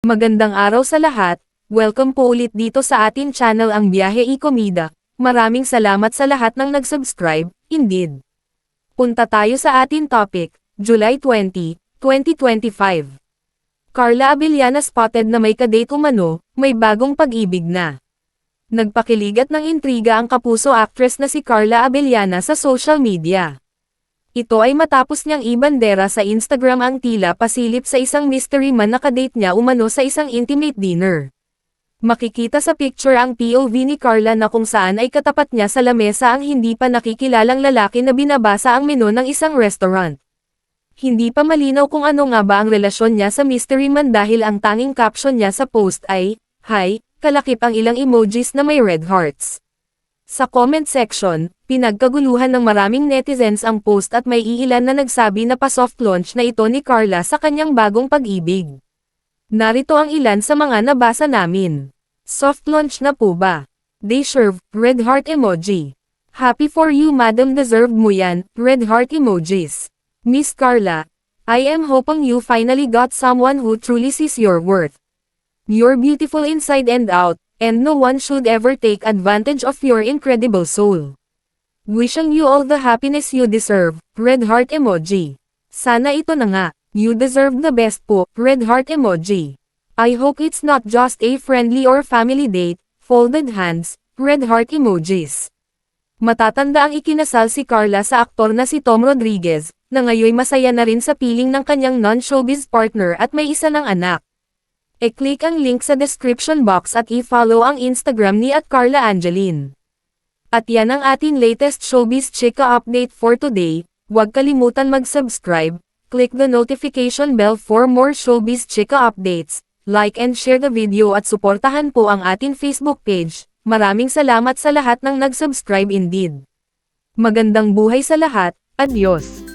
Magandang araw sa lahat, welcome po ulit dito sa atin channel ang Biyahe y Komida. Maraming salamat sa lahat ng nag-subscribe, indeed. Punta tayo sa atin topic, July 20, 2025. Carla Abellana spotted na may kadate umano, may bagong pag-ibig na. Nagpakiligat ng intriga ang kapuso actress na si Carla Abellana sa social media. Ito ay matapos niyang ibandera sa Instagram ang tila pasilip sa isang mystery man na kadate niya umano sa isang intimate dinner. Makikita sa picture ang POV ni Carla na kung saan ay katapat niya sa lamesa ang hindi pa nakikilalang lalaki na binabasa ang menu ng isang restaurant. Hindi pa malinaw kung ano nga ba ang relasyon niya sa mystery man dahil ang tanging caption niya sa post ay, "Hi," kalakip ang ilang emojis na may red hearts. Sa comment section, pinagkaguluhan ng maraming netizens ang post at may iilan na nagsabi na pa-soft launch na ito ni Carla sa kanyang bagong pag-ibig. Narito ang ilan sa mga nabasa namin. Soft launch na po ba? They serve, red heart emoji. Happy for you madam, deserved mo yan, red heart emojis. Miss Carla, I am hoping you finally got someone who truly sees your worth. You're beautiful inside and out, and no one should ever take advantage of your incredible soul. Wishing you all the happiness you deserve, red heart emoji. Sana ito na nga, you deserve the best po, red heart emoji. I hope it's not just a friendly or family date, folded hands, red heart emojis. Matatanda ang ikinasal si Carla sa aktor na si Tom Rodriguez, na ngayoy masaya na rin sa piling ng kanyang non-showbiz partner at may isa ng anak. E-click ang link sa description box at i-follow ang Instagram ni @CarlaAngeline. At yan ang ating latest showbiz chika update for today. Huwag kalimutan mag-subscribe, click the notification bell for more showbiz chika updates, like and share the video at suportahan po ang ating Facebook page. Maraming salamat sa lahat ng nag-subscribe indeed. Magandang buhay sa lahat, adios!